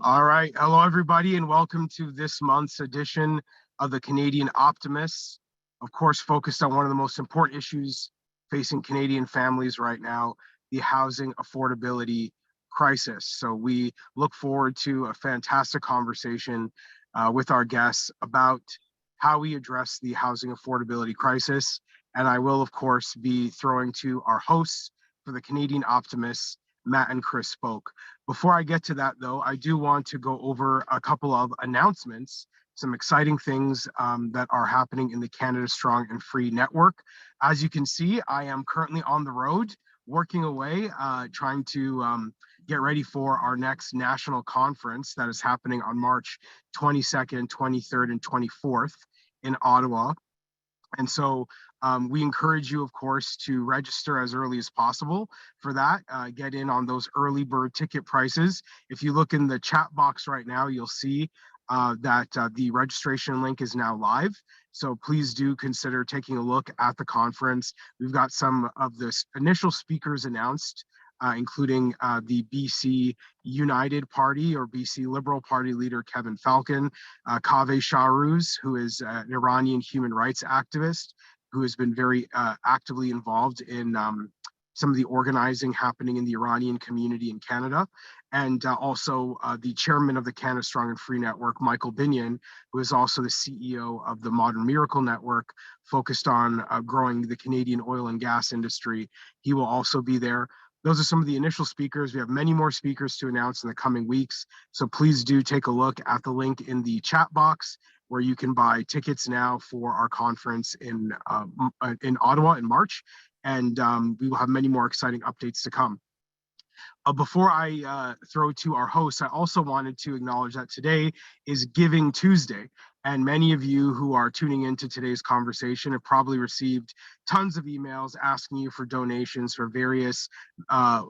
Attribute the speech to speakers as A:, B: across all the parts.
A: All right. Hello, everybody, and welcome to this month's edition of the Canadian Optimists. Of course, focused on one of the most important issues facing Canadian families right now, the housing affordability crisis. So, we look forward to a fantastic conversation with our guests about how we address the housing affordability crisis. And I will, of course, be throwing to our hosts for the Canadian Optimists, Matt and Chris spoke. Before I get to that, though, I do want to go over a couple of announcements, some exciting things that are happening in the Canada Strong and Free network. As you can see, I am currently on the road, working away, trying to get ready for our next national conference that is happening on March 22nd, 23rd, and 24th in Ottawa. And so we encourage you, of course, to register as early as possible for that. Get in on those early bird ticket prices. If you look in the chat box right now, you'll see that the registration link is now live. So please do consider taking a look at the conference. We've got some of the initial speakers announced, including the BC United Party or BC Liberal Party leader Kevin Falcon, Kaveh Shahrouz, who is an Iranian human rights activist who has been very actively involved in some of the organizing happening in the Iranian community in Canada, and also the chairman of the Canada Strong and Free Network, Michael Binion, who is also the CEO of the Modern Miracle Network, focused on growing the Canadian oil and gas industry. He will also be there. Those are some of the initial speakers. We have many more speakers to announce in the coming weeks. So please do take a look at the link in the chat box where you can buy tickets now for our conference in Ottawa in March. And we will have many more exciting updates to come. Before I throw to our hosts, I also wanted to acknowledge that today is Giving Tuesday. And many of you who are tuning into today's conversation have probably received tons of emails asking you for donations for various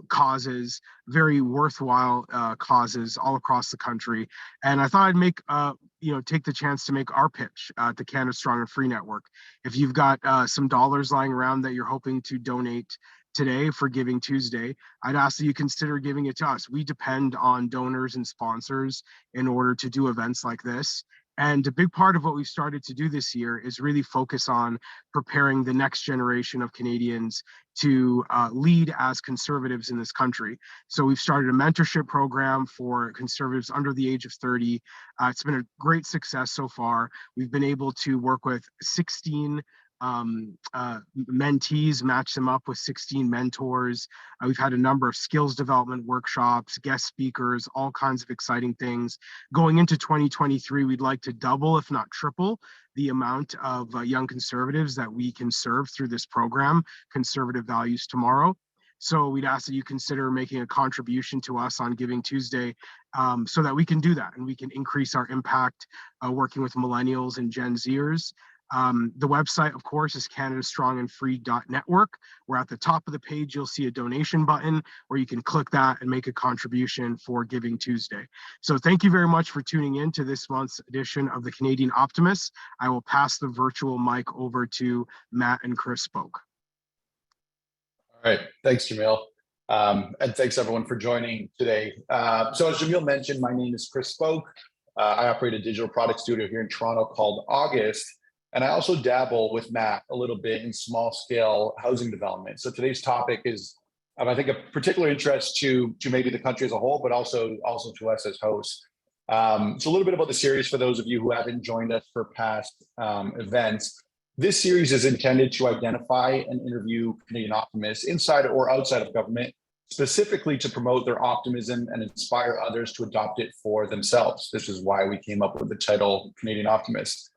A: causes, very worthwhile causes all across the country. And I thought I'd take the chance to make our pitch at the Canada Strong and Free Network. If you've got some dollars lying around that you're hoping to donate today for Giving Tuesday, I'd ask that you consider giving it to us. We depend on donors and sponsors in order to do events like this. And a big part of what we've started to do this year is really focus on preparing the next generation of Canadians to lead as conservatives in this country. So we've started a mentorship program for conservatives under the age of 30. It's been a great success so far. We've been able to work with 16 mentees, match them up with 16 mentors. We've had a number of skills development workshops, guest speakers, all kinds of exciting things. Going into 2023, we'd like to double, if not triple, the amount of young conservatives that we can serve through this program, Conservative Values Tomorrow. So we'd ask that you consider making a contribution to us on Giving Tuesday so that we can do that and we can increase our impact working with millennials and Gen Zers. The website, of course, is canadastrongandfree.network, where at the top of the page, you'll see a donation button where you can click that and make a contribution for Giving Tuesday. So thank you very much for tuning in to this month's edition of the Canadian Optimists. I will pass the virtual mic over to Matt and Chris Spoke.
B: All right, thanks, Jamil. And thanks everyone for joining today. So as Jamil mentioned, my name is Chris Spoke. I operate a digital product studio here in Toronto called August. And I also dabble with Matt a little bit in small scale housing development. So today's topic is, I think, of particular interest to maybe the country as a whole, but also to us as hosts. So a little bit about the series for those of you who haven't joined us for past events. This series is intended to identify and interview Canadian optimists inside or outside of government, specifically to promote their optimism and inspire others to adopt it for themselves. This is why we came up with the title Canadian Optimists.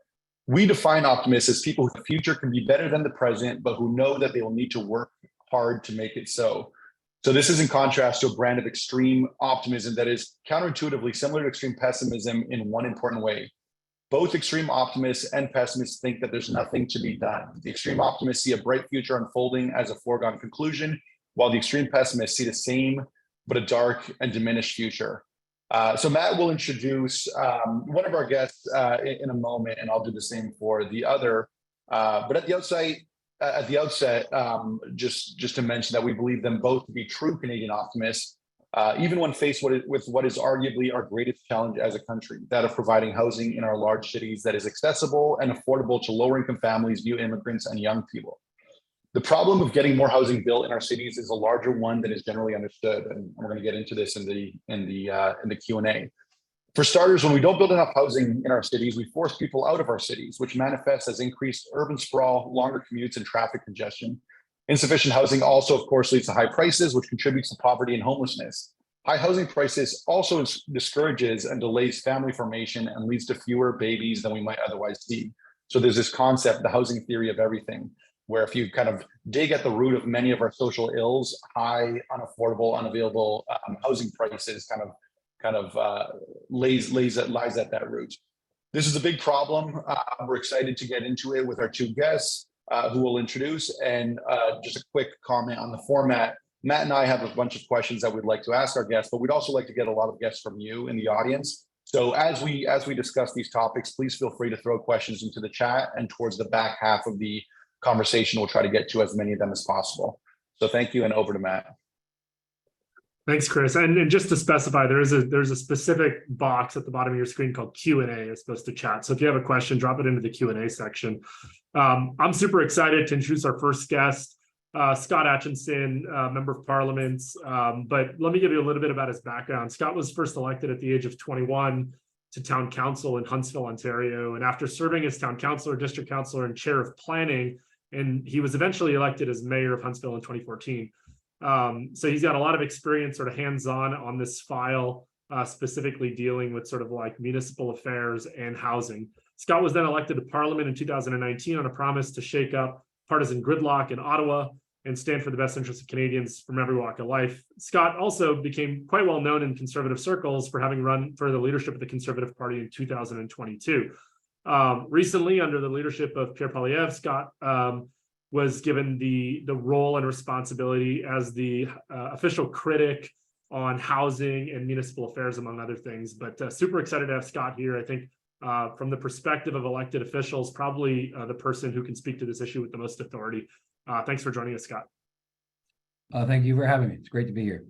B: We define optimists as people whose future can be better than the present, but who know that they will need to work hard to make it so. So this is in contrast to a brand of extreme optimism that is counterintuitively similar to extreme pessimism in one important way. Both extreme optimists and pessimists think that there's nothing to be done. The extreme optimists see a bright future unfolding as a foregone conclusion, while the extreme pessimists see the same, but a dark and diminished future. So Matt will introduce one of our guests in a moment, and I'll do the same for the other. But at the outset, just to mention that we believe them both to be true Canadian optimists, even when faced with what is arguably our greatest challenge as a country, that of providing housing in our large cities that is accessible and affordable to lower income families, new immigrants, and young people. The problem of getting more housing built in our cities is a larger one than is generally understood, and we're going to get into this in the Q&A. For starters, when we don't build enough housing in our cities, we force people out of our cities, which manifests as increased urban sprawl, longer commutes, and traffic congestion. Insufficient housing also, of course, leads to high prices, which contributes to poverty and homelessness. High housing prices also discourages and delays family formation and leads to fewer babies than we might otherwise see. So there's this concept, the housing theory of everything, where if you kind of dig at the root of many of our social ills, high, unaffordable, unavailable housing prices lies at that root. This is a big problem. We're excited to get into it with our two guests who we'll introduce. And just a quick comment on the format. Matt and I have a bunch of questions that we'd like to ask our guests, but we'd also like to get a lot of guests from you in the audience. So as we discuss these topics, please feel free to throw questions into the chat, and towards the back half of the conversation, we'll try to get to as many of them as possible. So thank you, and over to Matt.
C: Thanks, Chris. And just to specify, there's a specific box at the bottom of your screen called Q&A as opposed to chat. So if you have a question, drop it into the Q&A section. I'm super excited to introduce our first guest, Scott Aitchison, Member of Parliament. But let me give you a little bit about his background. Scott was first elected at the age of 21 to town council in Huntsville, Ontario. And after serving as town councillor, district councillor, and chair of planning, and he was eventually elected as mayor of Huntsville in 2014. So he's got a lot of experience sort of hands-on on this file, specifically dealing with sort of like municipal affairs and housing. Scott was then elected to Parliament in 2019 on a promise to shake up partisan gridlock in Ottawa and stand for the best interests of Canadians from every walk of life. Scott also became quite well known in conservative circles for having run for the leadership of the Conservative Party in 2022. Recently, under the leadership of Pierre Poilievre, Scott was given the role and responsibility as the official critic on housing and municipal affairs, among other things. But super excited to have Scott here. I think from the perspective of elected officials, probably the person who can speak to this issue with the most authority. Thanks for joining us, Scott.
D: Thank you for having me. It's great to be here.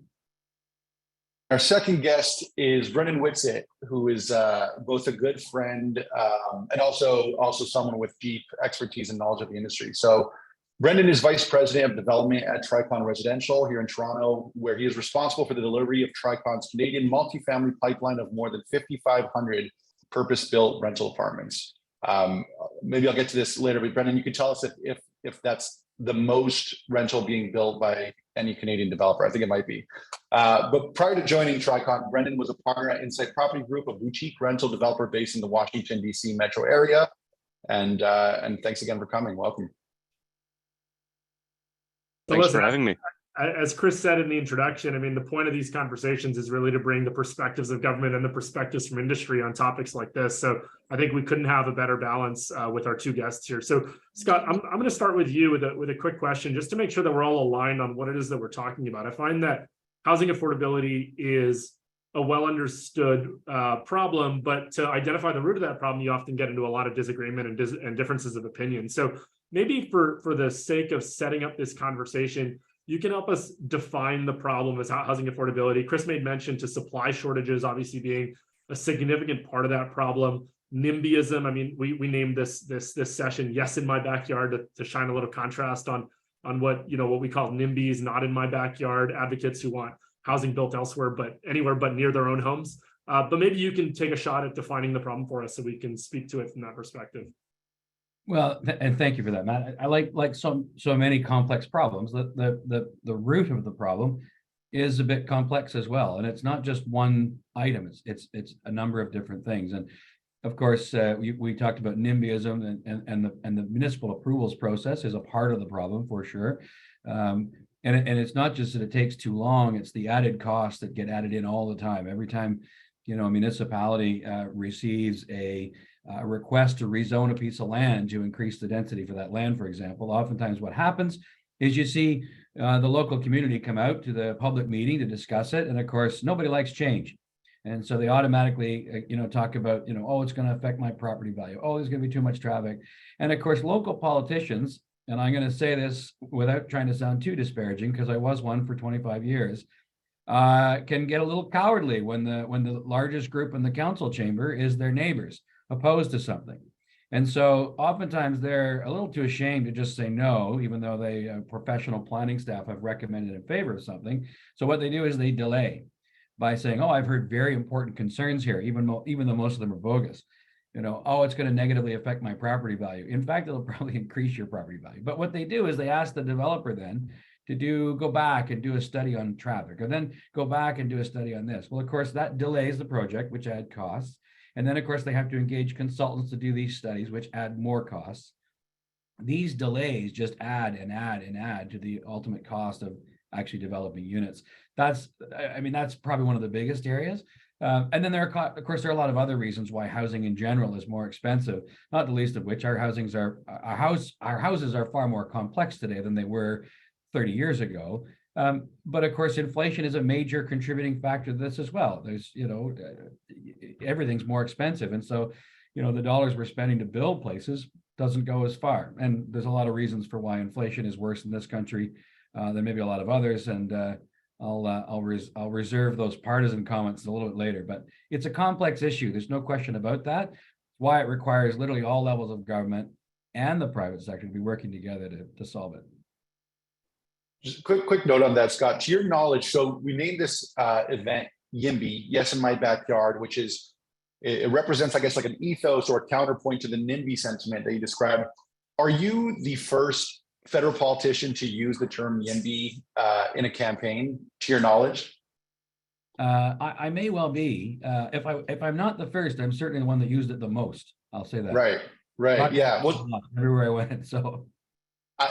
B: Our second guest is Brendan Whitsitt, who is both a good friend and also someone with deep expertise and knowledge of the industry. So Brendan is Vice President of Development at Tricon Residential here in Toronto, where he is responsible for the delivery of Tricon's Canadian multifamily pipeline of more than 5,500 purpose-built rental apartments. Maybe I'll get to this later, but Brendan, you can tell us if that's the most rental being built by any Canadian developer. I think it might be. But prior to joining Tricon, Brendan was a partner at Insight Property Group, a boutique rental developer based in the Washington, D.C. metro area. And thanks again for coming. Welcome.
E: Thanks for having me.
C: As Chris said in the introduction, I mean, the point of these conversations is really to bring the perspectives of government and the perspectives from industry on topics like this. So I think we couldn't have a better balance with our two guests here. So Scott, I'm going to start with you with a quick question, just to make sure that we're all aligned on what it is that we're talking about. I find that housing affordability is a well understood problem, but to identify the root of that problem, you often get into a lot of disagreement and differences of opinion. So maybe for the sake of setting up this conversation, you can help us define the problem as housing affordability. Chris made mention to supply shortages obviously being a significant part of that problem. NIMBYism, I mean, we named this session "Yes in My Backyard" to shine a little contrast on what we call NIMBYs, not in my backyard, advocates who want housing built elsewhere, but anywhere but near their own homes. But maybe you can take a shot at defining the problem for us so we can speak to it from that perspective.
D: Well, and thank you for that, Matt. I like so many complex problems. The root of the problem is a bit complex as well, and it's not just one item. It's a number of different things. And of course, we talked about NIMBYism, and the municipal approvals process is a part of the problem for sure. And it's not just that it takes too long; it's the added costs that get added in all the time. Every time, a municipality receives a request to rezone a piece of land to increase the density for that land, for example, oftentimes what happens is you see the local community come out to the public meeting to discuss it, and of course nobody likes change, and so they automatically talk about oh, it's going to affect my property value, oh, there's going to be too much traffic. And of course local politicians, and I'm going to say this without trying to sound too disparaging because I was one for 25 years, can get a little cowardly when the largest group in the council chamber is their neighbors opposed to something. And so oftentimes they're a little too ashamed to just say no, even though they professional planning staff have recommended in favor of something. So what they do is they delay by saying, oh, I've heard very important concerns here, even though most of them are bogus. Oh, it's going to negatively affect my property value. In fact, it'll probably increase your property value. But what they do is they ask the developer then to go back and do a study on traffic, and then go back and do a study on this. Well, of course, that delays the project, which add costs. And then, of course, they have to engage consultants to do these studies, which add more costs. These delays just add and add and add to the ultimate cost of actually developing units. That's probably one of the biggest areas. And then there are, of course, there are a lot of other reasons why housing in general is more expensive, not the least of which our houses are far more complex today than they were 30 years ago. But of course, inflation is a major contributing factor to this as well. There's, everything's more expensive. And so, the dollars we're spending to build places doesn't go as far. And there's a lot of reasons for why inflation is worse in this country than maybe a lot of others. And I'll reserve those partisan comments a little bit later, but it's a complex issue. There's no question about that. Why it requires literally all levels of government and the private sector to be working together to solve it.
B: Just quick note on that, Scott. To your knowledge, so we named this event YIMBY, Yes in My Backyard, which is, it represents, I guess, like an ethos or a counterpoint to the NIMBY sentiment that you described. Are you the first federal politician to use the term YIMBY in a campaign, to your knowledge?
D: I may well be. If I'm not the first, I'm certainly the one that used it the most. I'll say that.
B: Right. Yeah. Well,
D: everywhere I went. So.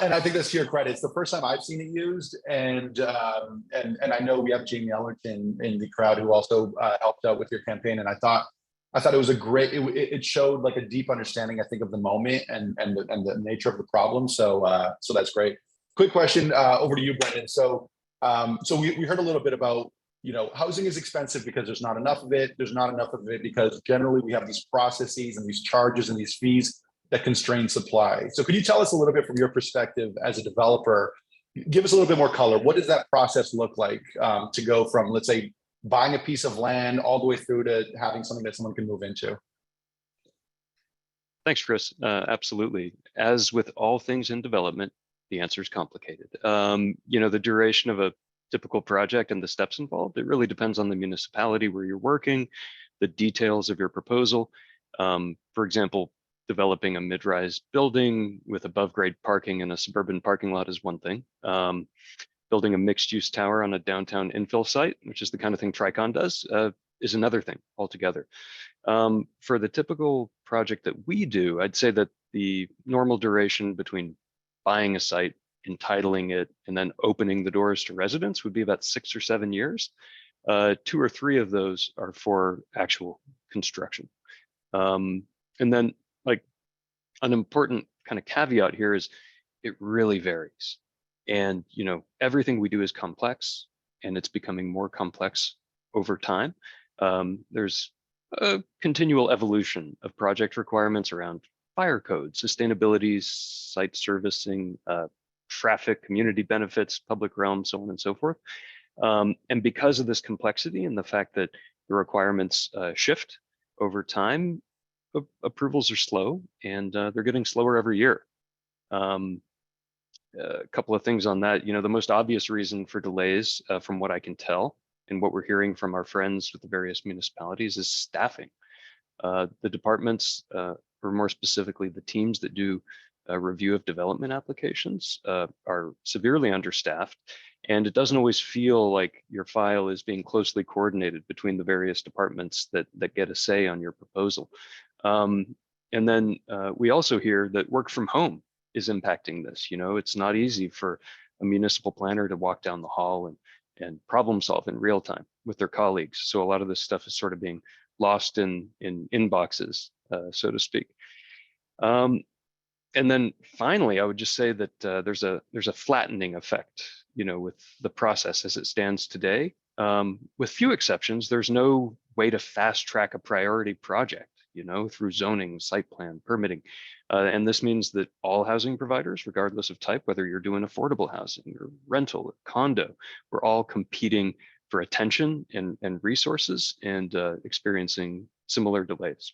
B: And I think that's to your credit. It's the first time I've seen it used, and I know we have Jamil in the crowd who also helped out with your campaign. And I thought it was a great. It showed like a deep understanding, I think, of the moment and the nature of the problem. So that's great. Quick question over to you, Brendan. So we heard a little bit about housing is expensive because there's not enough of it. There's not enough of it because generally we have these processes and these charges and these fees that constrain supply. So could you tell us a little bit from your perspective as a developer, give us a little bit more color. What does that process look like to go from, let's say, buying a piece of land all the way through to having something that someone can move into?
E: Thanks, Chris. Absolutely. As with all things in development, the answer is complicated. The duration of a typical project and the steps involved, it really depends on the municipality where you're working, the details of your proposal. For example, developing a mid-rise building with above-grade parking in a suburban parking lot is one thing. Building a mixed-use tower on a downtown infill site, which is the kind of thing Tricon does, is another thing altogether. For the typical project that we do, I'd say that the normal duration between buying a site, entitling it, and then opening the doors to residents would be about 6 or 7 years. 2 or 3 of those are for actual construction. And then, like, an important kind of caveat here is it really varies. And, everything we do is complex, and it's becoming more complex over time. There's a continual evolution of project requirements around fire code, sustainability, site servicing, traffic, community benefits, public realm, so on and so forth. And because of this complexity and the fact that the requirements shift over time, approvals are slow, and they're getting slower every year. A couple of things on that. The most obvious reason for delays, from what I can tell, and what we're hearing from our friends with the various municipalities, is staffing. The departments, or more specifically, the teams that do a review of development applications, are severely understaffed, and it doesn't always feel like your file is being closely coordinated between the various departments that get a say on your proposal. And then we also hear that work from home is impacting this. It's not easy for a municipal planner to walk down the hall and problem solve in real time with their colleagues. So a lot of this stuff is sort of being lost in inboxes, so to speak. And then finally, I would just say that there's a flattening effect, with the process as it stands today. With few exceptions, there's no way to fast track a priority project, through zoning, site plan, permitting. And this means that all housing providers, regardless of type, whether you're doing affordable housing or rental or condo, we're all competing for attention and resources, and experiencing similar delays.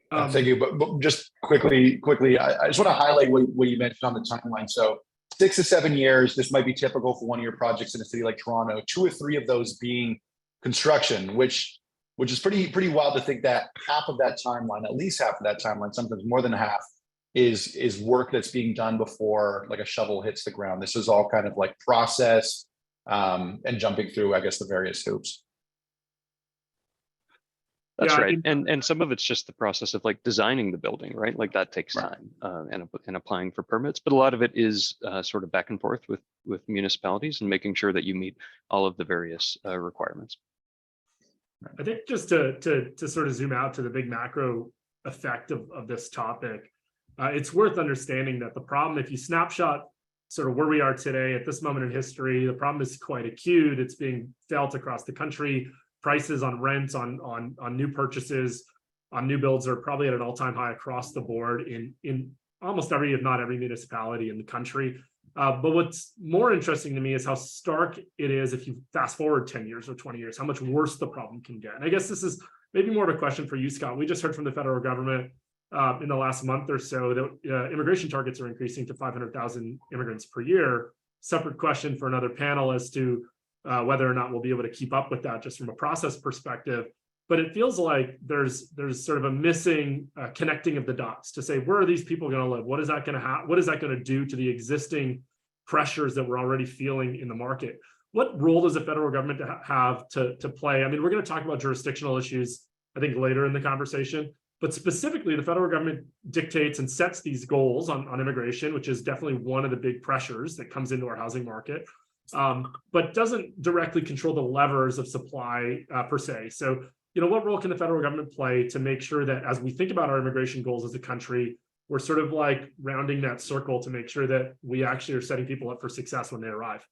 B: Thank you. But just quickly, I just want to highlight what you mentioned on the timeline. So 6 to 7 years, this might be typical for one of your projects in a city like Toronto, 2 or 3 of those being construction, which is pretty wild to think that half of that timeline, at least half of that timeline, sometimes more than half, is work that's being done before like a shovel hits the ground. This is all kind of like process and jumping through, I guess, the various hoops.
E: That's
C: Yeah,
E: right. And some of it's just the process of like designing the building, right? Like that takes time and applying for permits. But a lot of it is sort of back and forth with municipalities and making sure that you meet all of the various requirements.
C: I think just to sort of zoom out to the big macro effect of this topic, it's worth understanding that the problem, if you snapshot sort of where we are today at this moment in history, the problem is quite acute. It's being felt across the country. Prices on rents, on new purchases, on new builds are probably at an all-time high across the board in almost every, if not every, municipality in the country. But what's more interesting to me is how stark it is if you fast forward 10 years or 20 years, how much worse the problem can get. And I guess this is maybe more of a question for you, Scott. We just heard from the federal government in the last month or so that immigration targets are increasing to 500,000 immigrants per year. Separate question for another panel as to whether or not we'll be able to keep up with that just from a process perspective. But it feels like there's sort of a missing connecting of the dots to say, where are these people going to live? What is that going to what is that going to do to the existing pressures that we're already feeling in the market? What role does the federal government have to play? I mean, we're going to talk about jurisdictional issues, I think, later in the conversation. But specifically, the federal government dictates and sets these goals on immigration, which is definitely one of the big pressures that comes into our housing market. But doesn't directly control the levers of supply per se. So, what role can the federal government play to make sure that as we think about our immigration goals as a country, we're sort of like rounding that circle to make sure that we actually are setting people up for success when they arrive?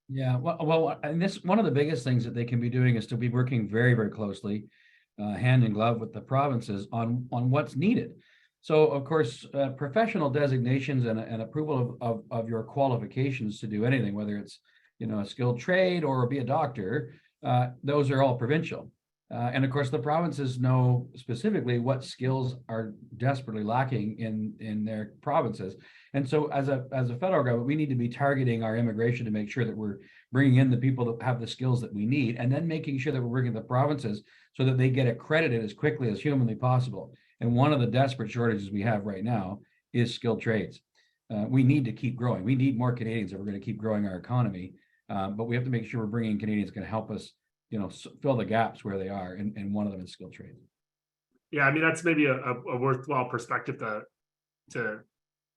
D: Yeah, well, and this one of the biggest things that they can be doing is to be working very, very closely, hand in glove with the provinces on what's needed. So, of course, professional designations and approval of your qualifications to do anything, whether it's a skilled trade or be a doctor, those are all provincial. And of course, the provinces know specifically what skills are desperately lacking in their provinces. And so as a federal government, we need to be targeting our immigration to make sure that we're bringing in the people that have the skills that we need, and then making sure that we're bringing the provinces so that they get accredited as quickly as humanly possible. And one of the desperate shortages we have right now is skilled trades. We need to keep growing. We need more Canadians if we're going to keep growing our economy. But we have to make sure we're bringing Canadians going to help us, fill the gaps where they are, and one of them is skilled trades.
C: Yeah, I mean, that's maybe a worthwhile perspective to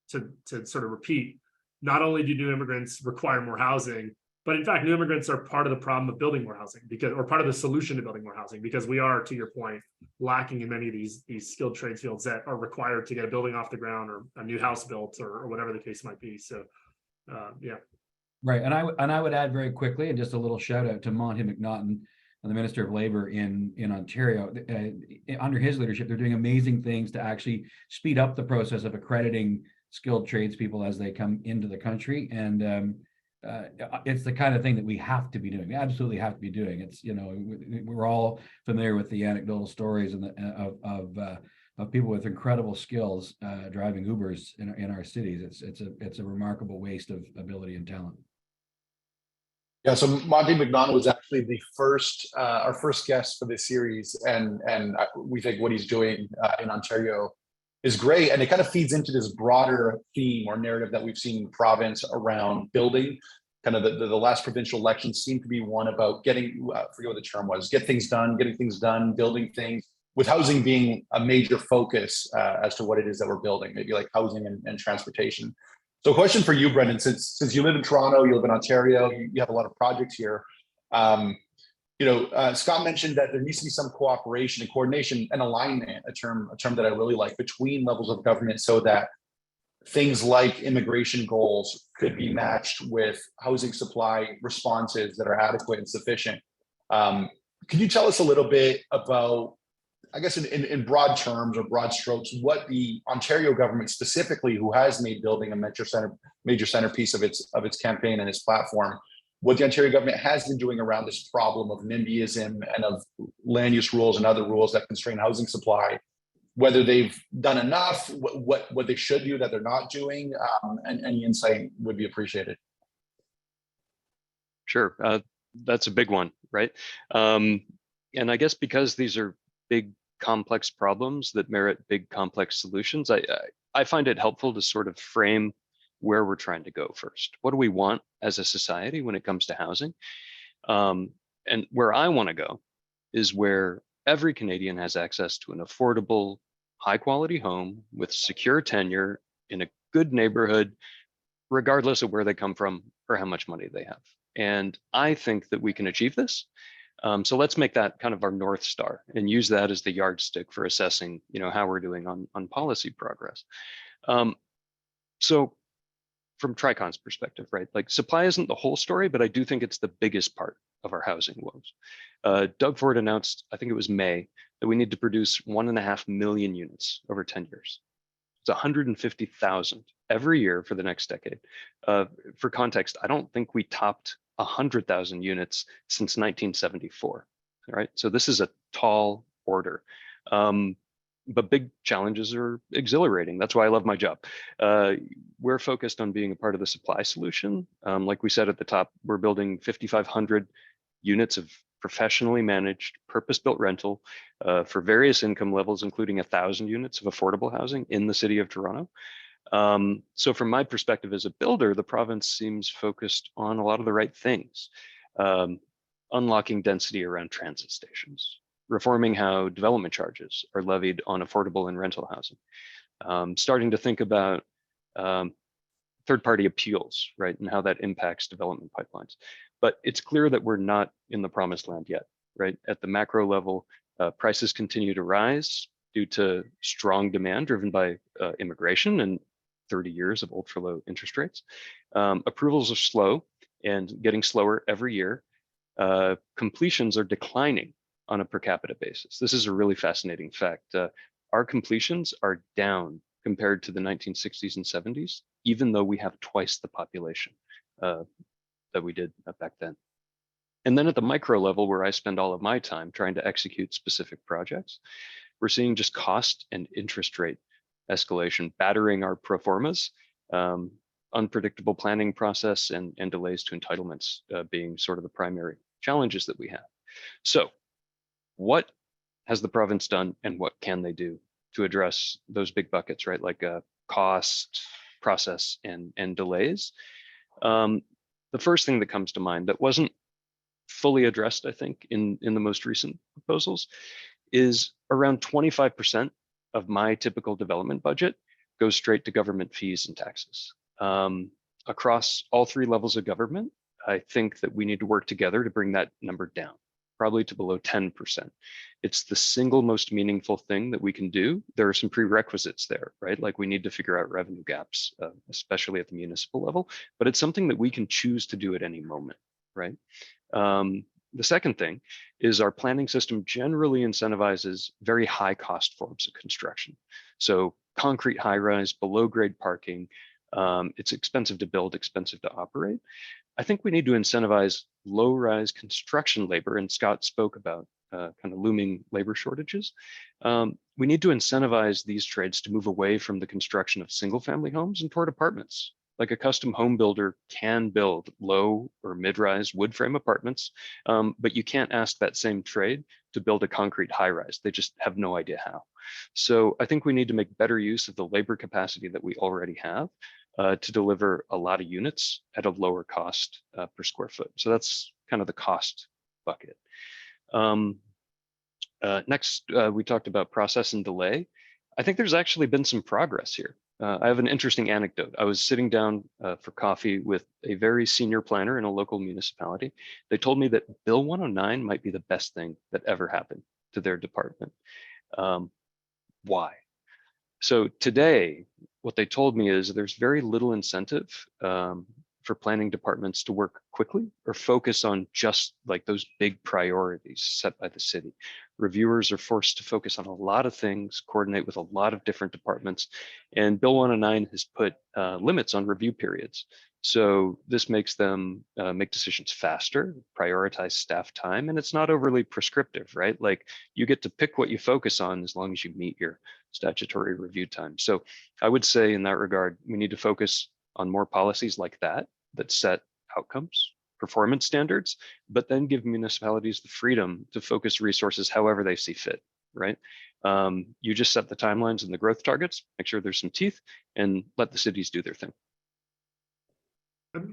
C: sort of repeat. Not only do new immigrants require more housing, but in fact, new immigrants are part of the problem of building more housing, or part of the solution to building more housing, because we are, to your point, lacking in many of these skilled trades fields that are required to get a building off the ground or a new house built or whatever the case might be. So, yeah.
D: Right, and I would add very quickly, and just a little shout out to Monty McNaughton, the Minister of Labor in Ontario. Under his leadership, they're doing amazing things to actually speed up the process of accrediting skilled tradespeople as they come into the country, and it's the kind of thing that we have to be doing. We absolutely have to be doing. It's we're all familiar with the anecdotal stories and of people with incredible skills driving Ubers in our cities. It's a remarkable waste of ability and talent.
B: Yeah, so Monty McNaughton was actually our first guest for this series, and we think what he's doing in Ontario is great, and it kind of feeds into this broader theme or narrative that we've seen in the province around building. Kind of the last provincial election seemed to be one about getting, I forget what the term was, getting things done, building things, with housing being a major focus as to what it is that we're building, maybe like housing and transportation. So, question for you, Brendan, since you live in Toronto, you live in Ontario, you have a lot of projects here. Scott mentioned that there needs to be some cooperation and coordination and alignment, a term that I really like, between levels of government, so that things like immigration goals could be matched with housing supply responses that are adequate and sufficient. Can you tell us a little bit about, I guess in broad terms or broad strokes, what the Ontario government specifically, who has made building a major centerpiece of its campaign and its platform, what the Ontario government has been doing around this problem of NIMBYism and of land use rules and other rules that constrain housing supply, whether they've done enough, what they should do that they're not doing, and any insight would be appreciated.
E: Sure, that's a big one, right? And I guess because these are big, complex problems that merit big, complex solutions, I find it helpful to sort of frame where we're trying to go first. What do we want as a society when it comes to housing? And where I want to go is where every Canadian has access to an affordable, high quality home with secure tenure in a good neighborhood, regardless of where they come from or how much money they have. And I think that we can achieve this. So let's make that kind of our North Star and use that as the yardstick for assessing, how we're doing on policy progress. So from Tricon's perspective, right? Like supply isn't the whole story, but I do think it's the biggest part of our housing woes. Doug Ford announced, I think it was May, that we need to produce 1.5 million units over 10 years. It's 150,000 every year for the next decade. For context, I don't think we topped 100,000 units since 1974, right? So this is a tall order. But big challenges are exhilarating. That's why I love my job. We're focused on being a part of the supply solution. Like we said at the top, we're building 5,500 units of professionally managed, purpose-built rental for various income levels, including 1,000 units of affordable housing in the city of Toronto. So from my perspective as a builder, the province seems focused on a lot of the right things. Unlocking density around transit stations, reforming how development charges are levied on affordable and rental housing, starting to think about third-party appeals, right, and how that impacts development pipelines. But it's clear that we're not in the promised land yet, right? At the macro level, prices continue to rise due to strong demand driven by immigration and 30 years of ultra-low interest rates. Approvals are slow and getting slower every year. Completions are declining on a per capita basis. This is a really fascinating fact. Our completions are down compared to the 1960s and 70s, even though we have twice the population that we did back then. And then at the micro level, where I spend all of my time trying to execute specific projects, we're seeing just cost and interest rate escalation battering our pro formas, unpredictable planning process, and delays to entitlements being sort of the primary challenges that we have. So what has the province done and what can they do to address those big buckets, right? Like cost, process, and delays. The first thing that comes to mind that wasn't fully addressed, I think, in the most recent proposals is around 25% of my typical development budget goes straight to government fees and taxes. Across all three levels of government, I think that we need to work together to bring that number down, probably to below 10%. It's the single most meaningful thing that we can do. There are some prerequisites there, right? Like we need to figure out revenue gaps, especially at the municipal level, but it's something that we can choose to do at any moment, right? The second thing is our planning system generally incentivizes very high cost forms of construction. So concrete high rise, below grade parking, it's expensive to build, expensive to operate. I think we need to incentivize low rise construction labor, and Scott spoke about kind of looming labor shortages. We need to incentivize these trades to move away from the construction of single family homes and toward apartments. Like a custom home builder can build low or mid-rise wood frame apartments, but you can't ask that same trade to build a concrete high rise. They just have no idea how. So I think we need to make better use of the labor capacity that we already have to deliver a lot of units at a lower cost per square foot. So that's kind of the cost bucket. Next, we talked about process and delay. I think there's actually been some progress here. I have an interesting anecdote. I was sitting down for coffee with a very senior planner in a local municipality. They told me that Bill 109 might be the best thing that ever happened to their department. Why? So today, what they told me is there's very little incentive for planning departments to work quickly or focus on just like those big priorities set by the city. Reviewers are forced to focus on a lot of things, coordinate with a lot of different departments, and Bill 109 has put limits on review periods. So this makes them make decisions faster, prioritize staff time, and it's not overly prescriptive, right? Like you get to pick what you focus on as long as you meet your statutory review time. So I would say in that regard, we need to focus on more policies like that set outcomes, performance standards, but then give municipalities the freedom to focus resources however they see fit, right? You just set the timelines and the growth targets, make sure there's some teeth, and let the cities do their thing.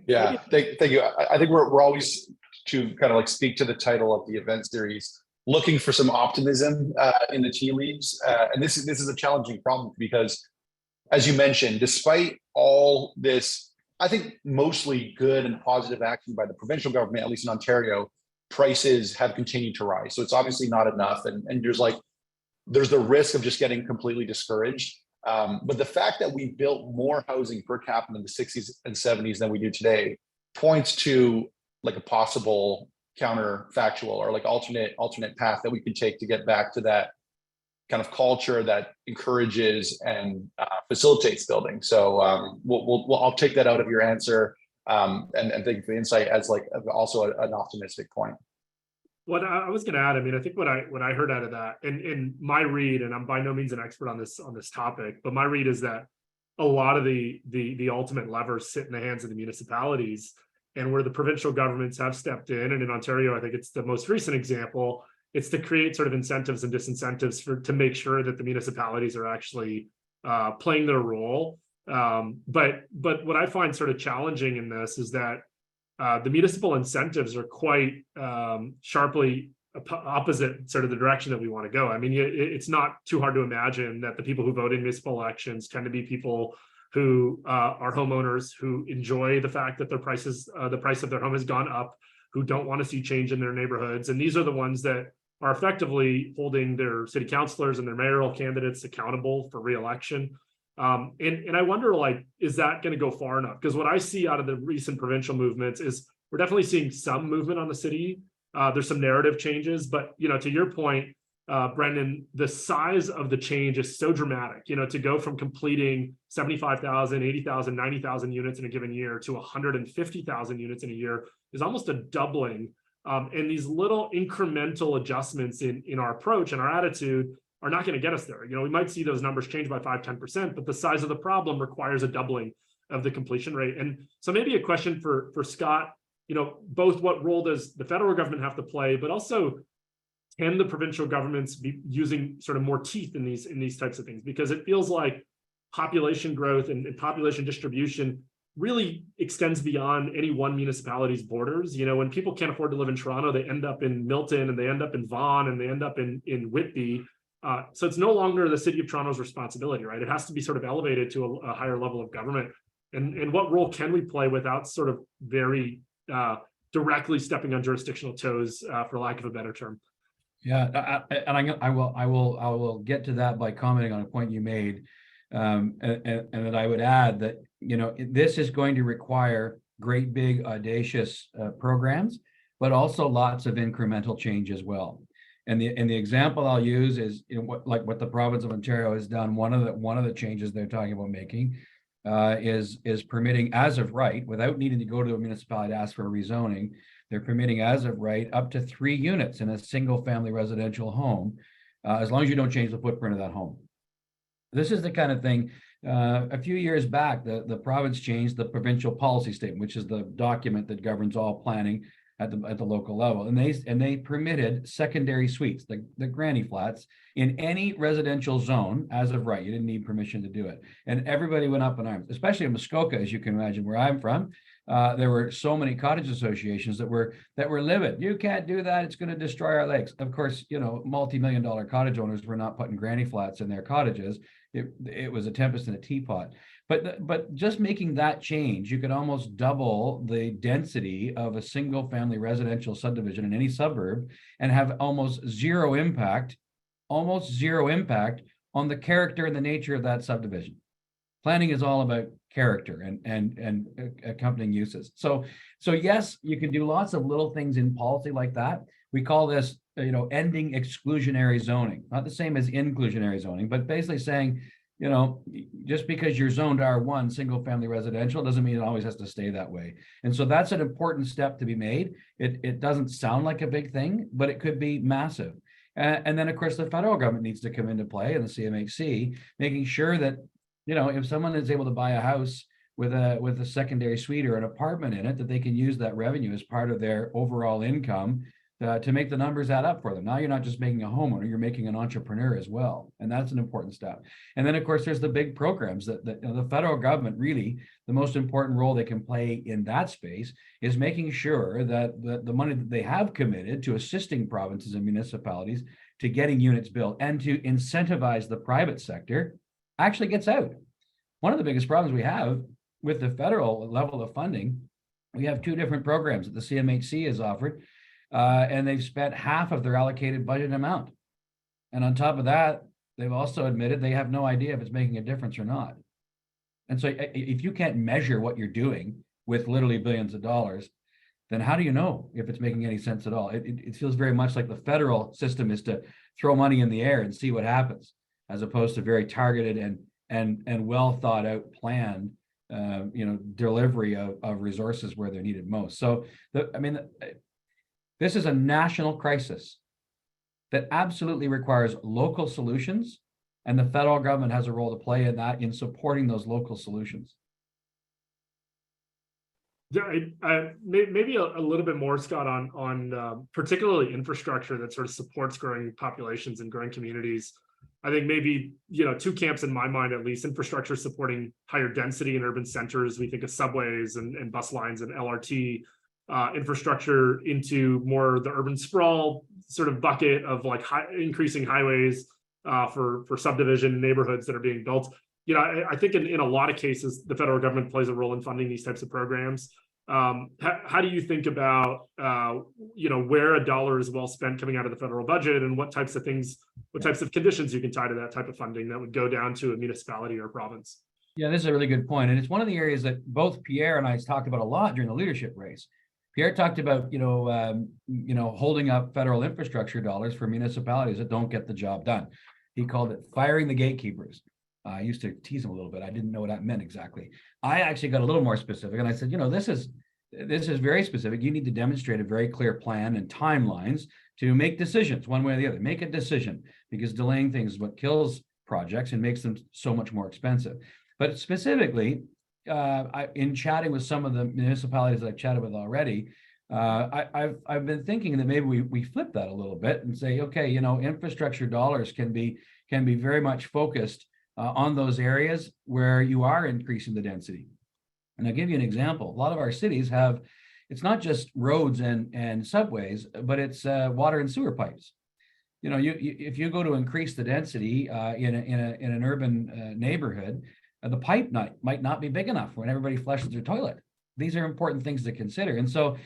B: Yeah, thank you. I think we're always, to kind of like speak to the title of the event series, looking for some optimism in the tea leaves. And this is a challenging problem because, as you mentioned, despite all this, I think mostly good and positive action by the provincial government, at least in Ontario, prices have continued to rise. So it's obviously not enough. And there's the risk of just getting completely discouraged. But the fact that we built more housing per capita in the 60s and 70s than we do today points to like a possible counterfactual or like alternate path that we could take to get back to that kind of culture that encourages and facilitates building. So I'll take that out of your answer, and thank you for the insight as like also an optimistic point.
C: What I was going to add, I mean, I think what I heard out of that, and in my read, and I'm by no means an expert on this topic, but my read is that a lot of the ultimate levers sit in the hands of the municipalities, and where the provincial governments have stepped in, and in Ontario, I think it's the most recent example. It's to create sort of incentives and disincentives to make sure that the municipalities are actually playing their role. But what I find sort of challenging in this is that the municipal incentives are quite sharply opposite sort of the direction that we want to go. I mean, it's not too hard to imagine that the people who vote in municipal elections tend to be people who are homeowners who enjoy the fact that the price of their home has gone up, who don't want to see change in their neighborhoods. And these are the ones that are effectively holding their city councilors and their mayoral candidates accountable for re-election. And I wonder, like, is that going to go far enough? Because what I see out of the recent provincial movements is we're definitely seeing some movement on the city. There's some narrative changes, but, you know, to your point, Brendan, the size of the change is so dramatic, you know, to go from completing 75,000, 80,000, 90,000 units in a given year to 150,000 units in a year is almost a doubling. And these little incremental adjustments in our approach and our attitude are not going to get us there. You know, we might see those numbers change by 5-10%, but the size of the problem requires a doubling of the completion rate. And so maybe a question for Scott, you know, both what role does the federal government have to play, but also can the provincial governments be using sort of more teeth in these types of things? Because it feels like population growth and population distribution really extends beyond any one municipality's borders. You know, when people can't afford to live in Toronto, they end up in Milton, and they end up in Vaughan, and they end up in Whitby. So it's no longer the city of Toronto's responsibility, right? It has to be sort of elevated to a higher level of government. And what role can we play without sort of very directly stepping on jurisdictional toes, for lack of a better term?
D: Yeah, I will get to that by commenting on a point you made, and that I would add that, you know, this is going to require great big audacious programs, but also lots of incremental change as well. And the example I'll use is, you know, what the province of Ontario has done. One of the changes they're talking about making is permitting as of right, without needing to go to a municipality to ask for a rezoning. They're permitting as of right up to 3 units in a single family residential home, as long as you don't change the footprint of that home. This is the kind of thing, a few years back, the province changed the provincial policy statement, which is the document that governs all planning at the local level. And they permitted secondary suites, the granny flats, in any residential zone as of right. You didn't need permission to do it. And everybody went up in arms, especially in Muskoka, as you can imagine, where I'm from. There were so many cottage associations that were livid. You can't do that. It's going to destroy our lakes. Of course, you know, multi-million-dollar cottage owners were not putting granny flats in their cottages. It was a tempest in a teapot. But just making that change, you could almost double the density of a single family residential subdivision in any suburb and have almost zero impact on the character and the nature of that subdivision. Planning is all about character and accompanying uses. So yes, you can do lots of little things in policy like that. We call this, ending exclusionary zoning, not the same as inclusionary zoning, but basically saying, just because you're zoned R1 single family residential doesn't mean it always has to stay that way. And so that's an important step to be made. It doesn't sound like a big thing, but it could be massive. And then of course the federal government needs to come into play, and the CMHC, making sure that, if someone is able to buy a house with a secondary suite or an apartment in it, that they can use that revenue as part of their overall income to make the numbers add up for them. Now you're not just making a homeowner, you're making an entrepreneur as well. And that's an important step. And then of course, there's the big programs that the federal government, really, the most important role they can play in that space is making sure that the money that they have committed to assisting provinces and municipalities to getting units built and to incentivize the private sector actually gets out. One of the biggest problems we have with the federal level of funding, we have two different programs that the CMHC has offered. And they've spent half of their allocated budget amount. And on top of that, they've also admitted they have no idea if it's making a difference or not. And so if you can't measure what you're doing with literally billions of dollars, then how do you know if it's making any sense at all? It feels very much like the federal system is to throw money in the air and see what happens, as opposed to very targeted and well thought out planned delivery of resources where they're needed most. So this is a national crisis that absolutely requires local solutions, and the federal government has a role to play in that, in supporting those local solutions.
C: Yeah, maybe a little bit more, Scott, on particularly infrastructure that sort of supports growing populations and growing communities. I think maybe, two camps in my mind, at least: infrastructure supporting higher density in urban centers. We think of subways and bus lines and LRT. Infrastructure into more the urban sprawl sort of bucket of like increasing highways for subdivision neighborhoods that are being built. I think in a lot of cases, the federal government plays a role in funding these types of programs. How do you think about, where a dollar is well spent coming out of the federal budget, and what types of conditions you can tie to that type of funding that would go down to a municipality or province?
D: Yeah, this is a really good point. And it's one of the areas that both Pierre and I talked about a lot during the leadership race. Pierre talked about, holding up federal infrastructure dollars for municipalities that don't get the job done. He called it firing the gatekeepers. I used to tease him a little bit. I didn't know what that meant exactly. I actually got a little more specific, and I said, this is very specific. You need to demonstrate a very clear plan and timelines to make decisions one way or the other. Make a decision, because delaying things is what kills projects and makes them so much more expensive. But specifically, in chatting with some of the municipalities that I've chatted with already, I've been thinking that maybe we flip that a little bit and say, okay, infrastructure dollars can be very much focused on those areas where you are increasing the density. And I'll give you an example. A lot of our cities have, it's not just roads and subways, but it's water and sewer pipes. If you go to increase the density in an urban neighborhood, the pipe might not be big enough when everybody flushes their toilet. These are important things to consider. And so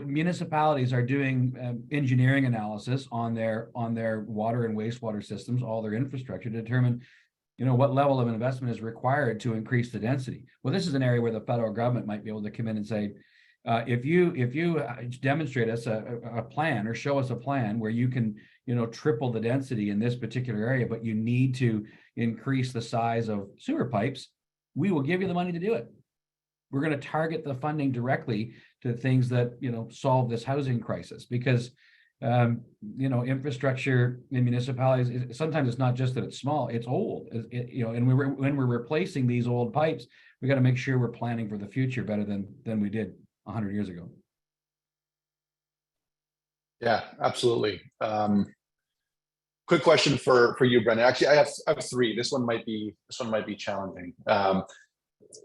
D: municipalities are doing engineering analysis on their water and wastewater systems, all their infrastructure, to determine, what level of investment is required to increase the density. Well, this is an area where the federal government might be able to come in and say, if you demonstrate us a plan, or show us a plan where you can, triple the density in this particular area, but you need to increase the size of sewer pipes, we will give you the money to do it. We're going to target the funding directly to things that, solve this housing crisis, because, infrastructure in municipalities, sometimes it's not just that it's small, it's old, and when we're replacing these old pipes, we got to make sure we're planning for the future better than we did 100 years ago.
B: Yeah, absolutely. Quick question for you, Brendan. Actually, I have three. This one might be challenging.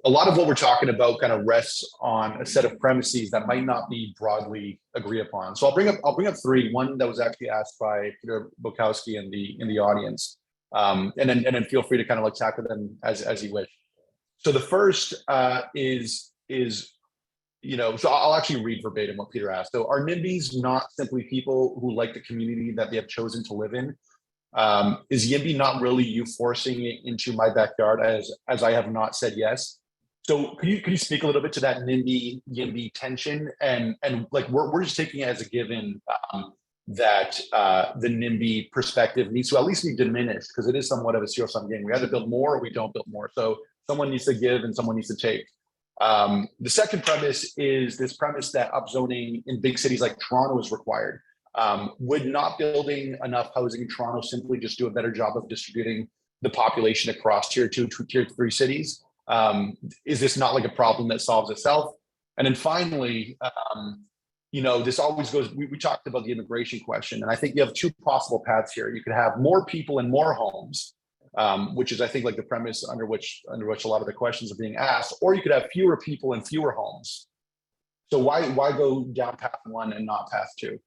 B: A lot of what we're talking about kind of rests on a set of premises that might not be broadly agreed upon. So I'll bring up three. One that was actually asked by Peter Bukowski in the audience, and then feel free to kind of like tackle them as you wish. So the first is so I'll actually read verbatim what Peter asked. So are NIMBYs not simply people who like the community that they have chosen to live in, Is YIMBY not really you forcing it into my backyard as I have not said yes? So could you speak a little bit to that NIMBY YIMBY tension, and like we're just taking it as a given that the NIMBY perspective needs to at least be diminished, because it is somewhat of a zero-sum game. We either build more or we don't build more. So someone needs to give and someone needs to take. The second premise is this premise that upzoning in big cities like Toronto is required. Would not building enough housing in Toronto simply just do a better job of distributing the population across tier 2 to tier 3 cities? Is this not like a problem that solves itself? And then finally, this always goes, we talked about the immigration question, and I think you have two possible paths here. You could have more people and more homes, which is, I think, like the premise under which a lot of the questions are being asked, or you could have fewer people and fewer homes. So why go down path 1 and not path 2?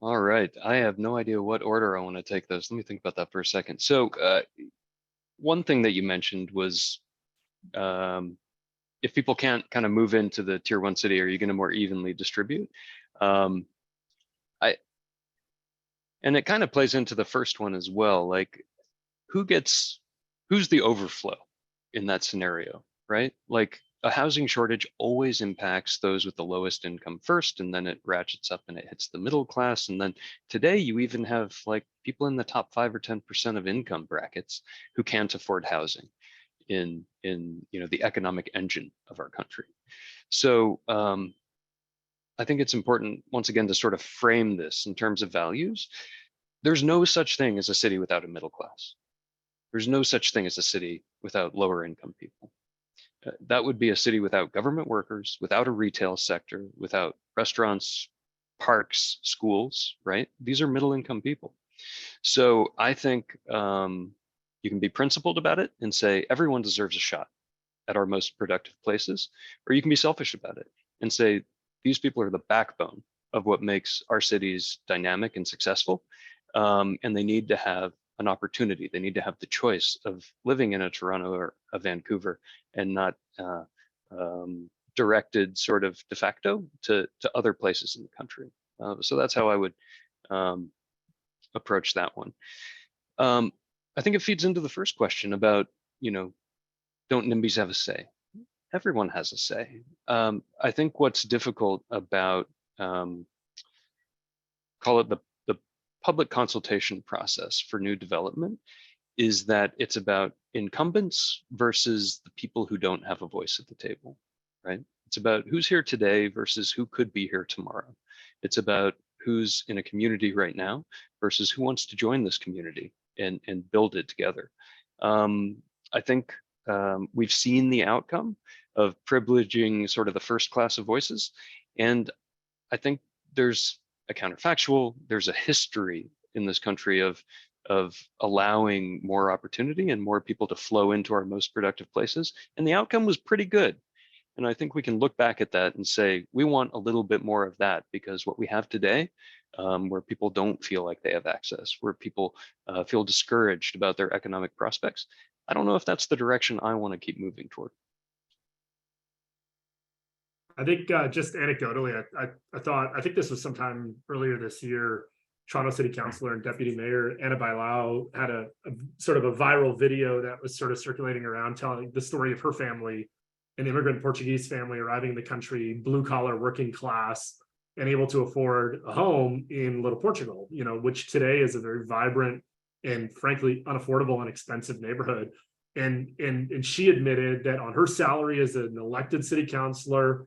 E: All right, I have no idea what order I want to take those. Let me think about that for a second. So one thing that you mentioned was if people can't kind of move into the tier 1 city, are you going to more evenly distribute? And it kind of plays into the first one as well. Like, who's the overflow in that scenario, right? Like, a housing shortage always impacts those with the lowest income first, and then it ratchets up and it hits the middle class. And then today you even have like people in the top 5 or 10% of income brackets who can't afford housing in the economic engine of our country. So I think it's important, once again, to sort of frame this in terms of values. There's no such thing as a city without a middle class. There's no such thing as a city without lower income people. That would be a city without government workers, without a retail sector, without restaurants, parks, schools, right? These are middle income people. So I think you can be principled about it and say everyone deserves a shot at our most productive places, or you can be selfish about it and say these people are the backbone of what makes our cities dynamic and successful, and they need to have an opportunity. They need to have the choice of living in a Toronto or a Vancouver and not directed sort of de facto to other places in the country. So that's how I would approach that one. I think it feeds into the first question about, don't NIMBYs have a say? Everyone has a say. I think what's difficult about, call it the public consultation process for new development, is that it's about incumbents versus the people who don't have a voice at the table, right? It's about who's here today versus who could be here tomorrow. It's about who's in a community right now versus who wants to join this community and build it together. I think we've seen the outcome of privileging sort of the first class of voices. And I think there's a counterfactual, there's a history in this country of allowing more opportunity and more people to flow into our most productive places. And the outcome was pretty good. And I think we can look back at that and say, we want a little bit more of that, because what we have today, where people don't feel like they have access, where people feel discouraged about their economic prospects, I don't know if that's the direction I want to keep moving toward.
C: I think just anecdotally, I think this was sometime earlier this year, Toronto City Councilor and Deputy Mayor Anna Bailao had a sort of a viral video that was sort of circulating around, telling the story of her family, an immigrant Portuguese family arriving in the country, blue collar, working class, and able to afford a home in Little Portugal, which today is a very vibrant and frankly unaffordable and expensive neighborhood. And she admitted that on her salary as an elected city councilor,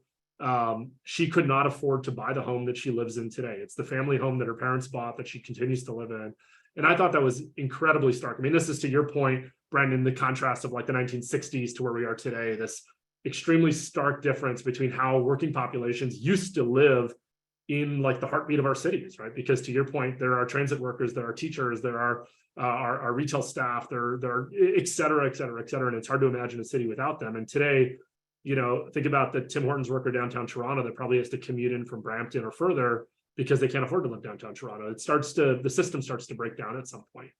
C: she could not afford to buy the home that she lives in today. It's the family home that her parents bought that she continues to live in. And I thought that was incredibly stark. I mean, this is to your point, Brendan, the contrast of like the 1960s to where we are today, this extremely stark difference between how working populations used to live in like the heartbeat of our cities, right? Because to your point, there are transit workers, there are teachers, there are our retail staff, there are et cetera, et cetera, et cetera. And it's hard to imagine a city without them. And today, think about the Tim Hortons worker downtown Toronto that probably has to commute in from Brampton or further because they can't afford to live downtown Toronto. The system starts to break down at some point.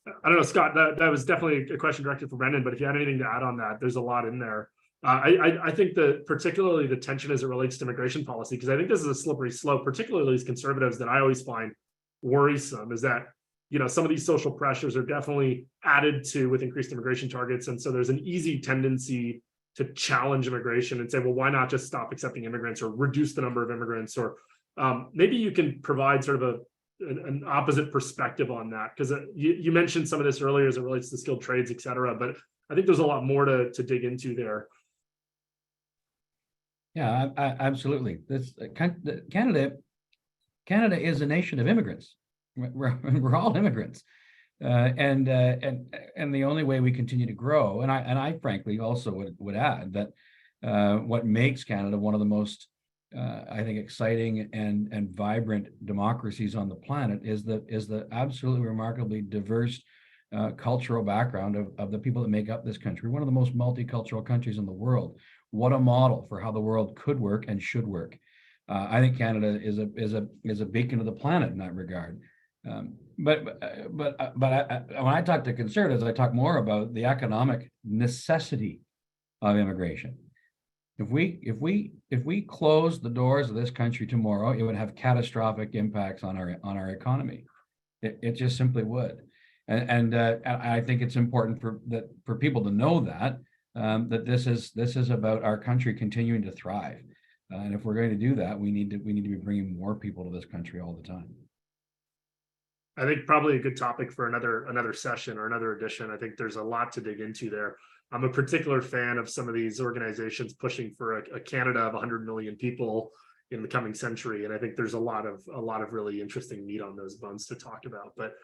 C: I don't know, Scott, that was definitely a question directed for Brendan, but if you had anything to add on that, there's a lot in there. I think that particularly the tension as it relates to immigration policy, because I think this is a slippery slope, particularly as conservatives, that I always find worrisome, is that, you know, some of these social pressures are definitely added to with increased immigration targets. And so there's an easy tendency to challenge immigration and say, well, why not just stop accepting immigrants or reduce the number of immigrants? Or maybe you can provide sort of an opposite perspective on that, because you mentioned some of this earlier as it relates to skilled trades, et cetera, but I think there's a lot more to dig into there.
D: Yeah, absolutely. Canada is a nation of immigrants. We're all immigrants, and the only way we continue to grow, and I frankly also would add that what makes Canada one of the most I think exciting and vibrant democracies on the planet is the absolutely remarkably diverse cultural background of the people that make up this country. One of the most multicultural countries in the world. What a model for how the world could work and should work. I think Canada is a beacon of the planet in that regard. But when I talk to conservatives, I talk more about the economic necessity of immigration. If we close the doors of this country tomorrow, it would have catastrophic impacts on our economy. It just simply would. And I think it's important for people to know that this is about our country continuing to thrive. And if we're going to do that, we need to be bringing more people to this country all the time.
C: I think probably a good topic for another session or another edition. I think there's a lot to dig into there. I'm a particular fan of some of these organizations pushing for a Canada of 100 million people in the coming century, and I think there's a lot of really interesting meat on those bones to talk about. But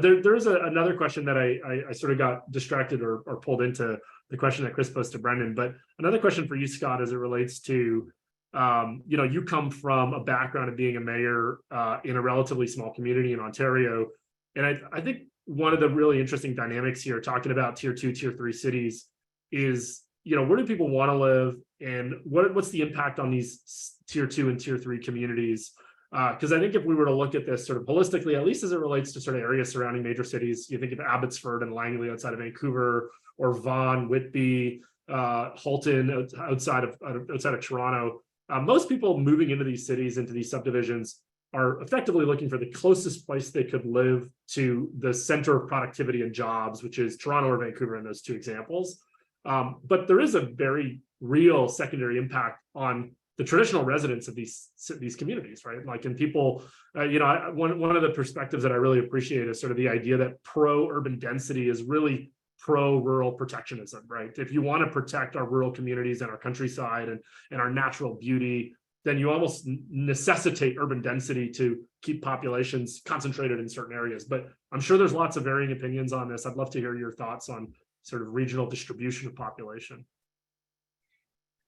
C: there's another question that I sort of got distracted or pulled into the question that Chris posed to Brendan. But another question for you, Scott, as it relates to you come from a background of being a mayor in a relatively small community in Ontario, and I think one of the really interesting dynamics here, talking about tier 2, tier 3 cities, is where do people want to live, and what's the impact on these tier 2 and tier 3 communities? Because I think if we were to look at this sort of holistically, at least as it relates to sort of areas surrounding major cities, you think of Abbotsford and Langley outside of Vancouver, or Vaughan, Whitby, Halton outside of Toronto. Most people moving into these cities, into these subdivisions, are effectively looking for the closest place they could live to the center of productivity and jobs, which is Toronto or Vancouver in those two examples. But there is a very real secondary impact on the traditional residents of these communities, right? Like, and people, one of the perspectives that I really appreciate is sort of the idea that pro-urban density is really pro-rural protectionism, right? If you want to protect our rural communities and our countryside and our natural beauty, then you almost necessitate urban density to keep populations concentrated in certain areas. But I'm sure there's lots of varying opinions on this. I'd love to hear your thoughts on sort of regional distribution of population.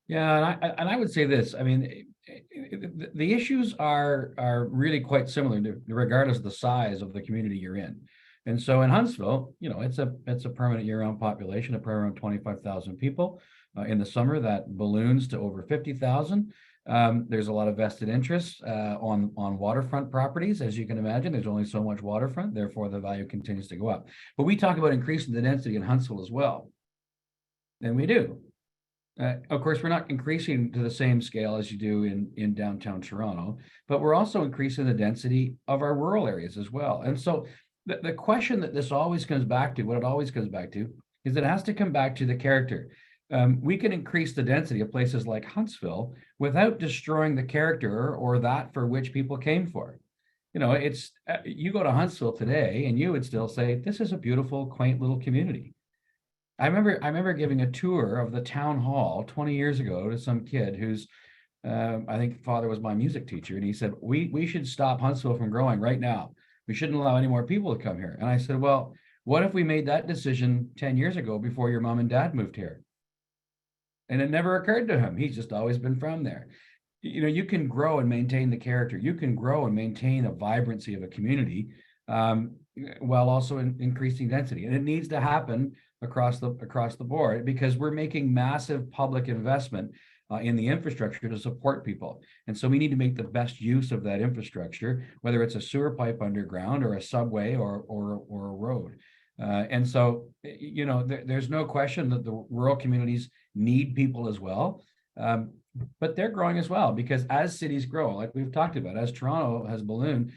D: Yeah, and I would say this. I mean, the issues are really quite similar, regardless of the size of the community you're in. And so in Huntsville, it's a permanent year-round population of around 25,000 people. In the summer, that balloons to over 50,000. There's a lot of vested interests on waterfront properties. As you can imagine, there's only so much waterfront, therefore the value continues to go up. But we talk about increasing the density in Huntsville as well. And we do. Of course, we're not increasing to the same scale as you do in downtown Toronto, but we're also increasing the density of our rural areas as well. And so the question that this always comes back to, what it always comes back to, is it has to come back to the character. We can increase the density of places like Huntsville without destroying the character or that for which people came for. It's you go to Huntsville today and you would still say, this is a beautiful, quaint little community. I remember giving a tour of the town hall 20 years ago to some kid whose I think father was my music teacher, and he said, we should stop Huntsville from growing right now. We shouldn't allow any more people to come here. And I said, well, what if we made that decision 10 years ago before your mom and dad moved here? And it never occurred to him. He's just always been from there. You can grow and maintain the character. You can grow and maintain a vibrancy of a community while also increasing density. And it needs to happen across the board, because we're making massive public investment in the infrastructure to support people. And so we need to make the best use of that infrastructure, whether it's a sewer pipe underground or a subway or a road. And so, there's no question that the rural communities need people as well. But they're growing as well, because as cities grow, like we've talked about, as Toronto has ballooned,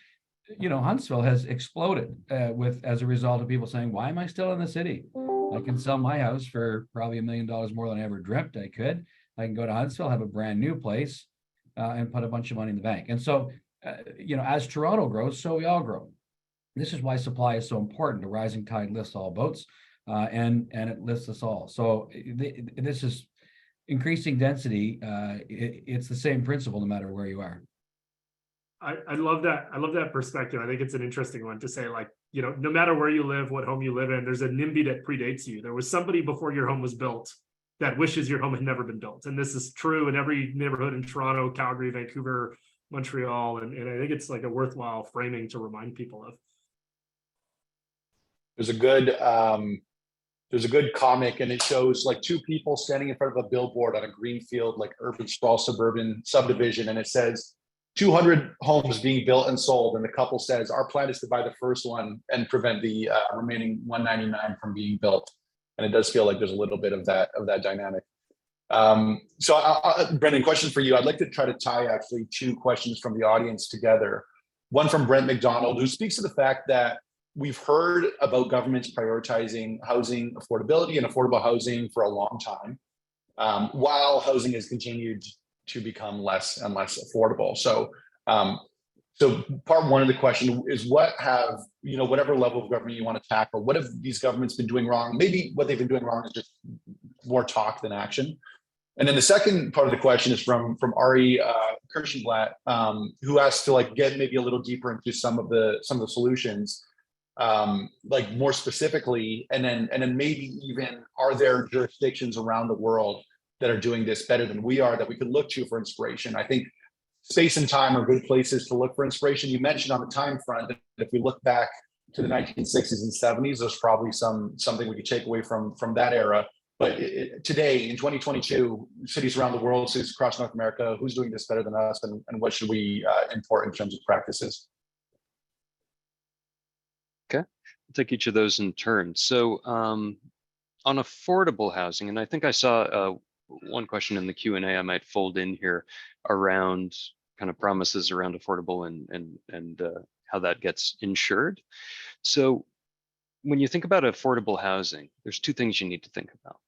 D: Huntsville has exploded as a result of people saying, why am I still in the city? I can sell my house for probably $1 million more than I ever dreamt I could. I can go to Huntsville, have a brand new place, and put a bunch of money in the bank. And so, as Toronto grows, so we all grow. This is why supply is so important. A rising tide lifts all boats, and it lifts us all. So this is increasing density. It's the same principle no matter where you are.
C: I love that. I love that perspective. I think it's an interesting one to say, like, no matter where you live, what home you live in, there's a NIMBY that predates you. There was somebody before your home was built that wishes your home had never been built. And this is true in every neighborhood in Toronto, Calgary, Vancouver, Montreal. And I think it's like a worthwhile framing to remind people of.
B: There's a good comic, and it shows like two people standing in front of a billboard on a green field, like urban sprawl suburban subdivision, and it says 200 homes being built and sold, and the couple says our plan is to buy the first one and prevent the remaining 199 from being built. And it does feel like there's a little bit of that dynamic. So Brendan, question for you. I'd like to try to tie actually two questions from the audience together. One from Brent McDonald, who speaks to the fact that we've heard about governments prioritizing housing affordability and affordable housing for a long time, while housing has continued to become less and less affordable. So, so part one of the question is, what have, whatever level of government you want to tackle, what have these governments been doing wrong? Maybe what they've been doing wrong is just more talk than action. And then the second part of the question is from Ari Kirschenblatt, who asked to get maybe a little deeper into some of the solutions. Like more specifically, and then maybe even, are there jurisdictions around the world that are doing this better than we are that we could look to for inspiration? I think space and time are good places to look for inspiration. You mentioned on the time front that if we look back to the 1960s and 70s, there's probably something we could take away from that era. But today, in 2022, cities around the world, cities across North America, who's doing this better than us, and what should we import in terms of practices?
E: Okay, I'll take each of those in turn. So on affordable housing, and I think I saw one question in the Q&A I might fold in here around kind of promises around affordable and how that gets insured. So when you think about affordable housing, there's two things you need to think about.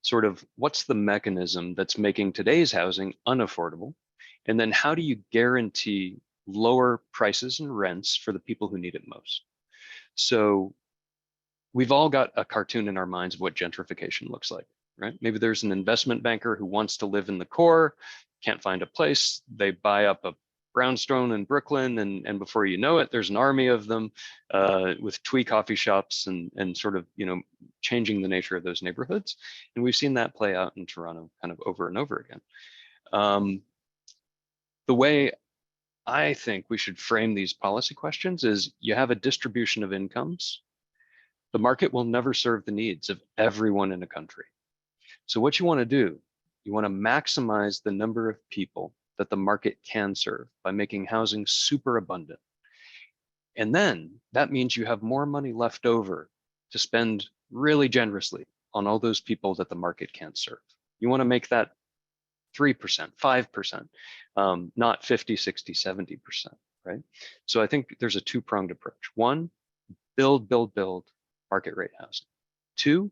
E: Sort of what's the mechanism that's making today's housing unaffordable? And then how do you guarantee lower prices and rents for the people who need it most? So we've all got a cartoon in our minds of what gentrification looks like, right? Maybe there's an investment banker who wants to live in the core, can't find a place. They buy up a brownstone in Brooklyn, and before you know it, there's an army of them with twee coffee shops and sort of, changing the nature of those neighborhoods. And we've seen that play out in Toronto kind of over and over again. The way I think we should frame these policy questions is, you have a distribution of incomes. The market will never serve the needs of everyone in a country. So what you want to do, you want to maximize the number of people that the market can serve by making housing super abundant. And then that means you have more money left over to spend really generously on all those people that the market can't serve. You want to make that 3%, 5%, not 50, 60, 70%, right? So I think there's a two-pronged approach. One, build market rate housing. Two,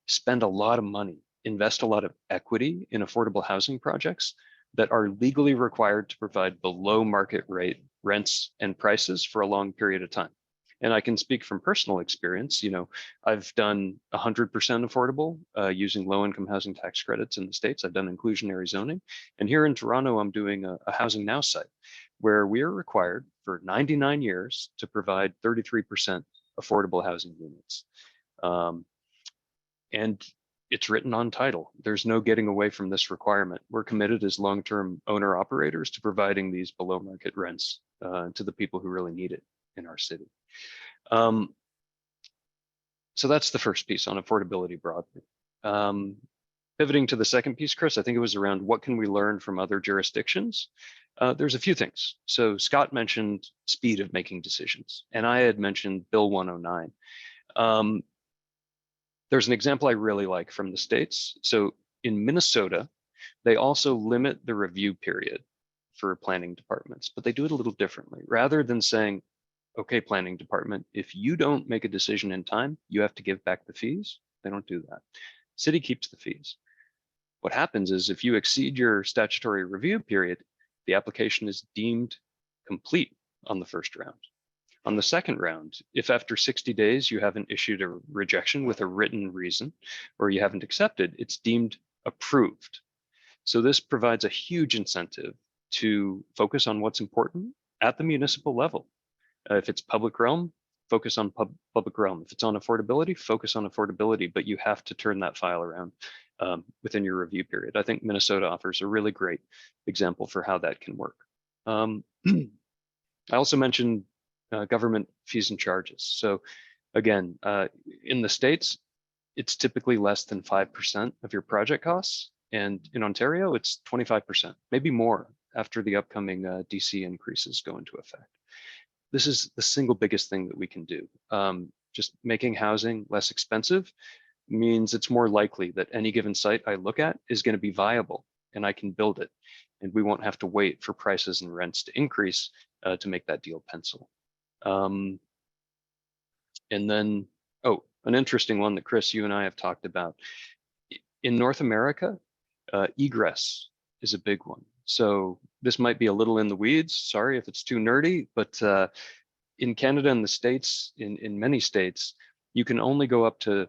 E: spend a lot of money, invest a lot of equity in affordable housing projects that are legally required to provide below market rate rents and prices for a long period of time. And I can speak from personal experience. I've done 100% affordable using low-income housing tax credits in the States. I've done inclusionary zoning. And here in Toronto, I'm doing a Housing Now site where we are required for 99 years to provide 33% affordable housing units. And it's written on title. There's no getting away from this requirement. We're committed as long-term owner operators to providing these below market rents to the people who really need it in our city. So that's the first piece on affordability broadly. Pivoting to the second piece, Chris, I think it was around what can we learn from other jurisdictions? There's a few things. So Scott mentioned speed of making decisions, and I had mentioned Bill 109. There's an example I really like from the States. So in Minnesota, they also limit the review period for planning departments, but they do it a little differently. Rather than saying, okay, planning department, if you don't make a decision in time, you have to give back the fees. They don't do that. City keeps the fees. What happens is if you exceed your statutory review period, the application is deemed complete on the first round. On the second round, if after 60 days you haven't issued a rejection with a written reason, or you haven't accepted, it's deemed approved. So this provides a huge incentive to focus on what's important at the municipal level. If it's public realm, focus on public realm. If it's on affordability, focus on affordability, but you have to turn that file around within your review period. I think Minnesota offers a really great example for how that can work. I also mentioned government fees and charges. So again, in the States, it's typically less than 5% of your project costs. And in Ontario, it's 25%, maybe more after the upcoming DC increases go into effect. This is the single biggest thing that we can do. Just making housing less expensive means it's more likely that any given site I look at is going to be viable and I can build it. And we won't have to wait for prices and rents to increase to make that deal pencil. And then, oh, an interesting one that Chris, you and I have talked about. In North America, egress is a big one. So this might be a little in the weeds. Sorry if it's too nerdy, but in Canada and the States, in many states, you can only go up to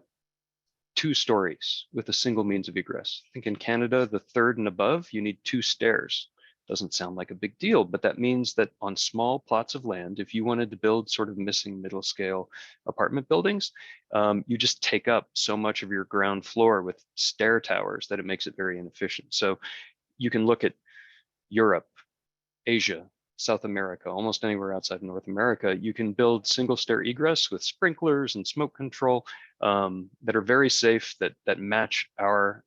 E: 2 stories with a single means of egress. I think in Canada, the 3rd and above, you need 2 stairs. Doesn't sound like a big deal, but that means that on small plots of land, if you wanted to build sort of missing middle scale apartment buildings, you just take up so much of your ground floor with stair towers that it makes it very inefficient. So you can look at Europe, Asia, South America, almost anywhere outside of North America, you can build single stair egress with sprinklers and smoke control that are very safe, that match our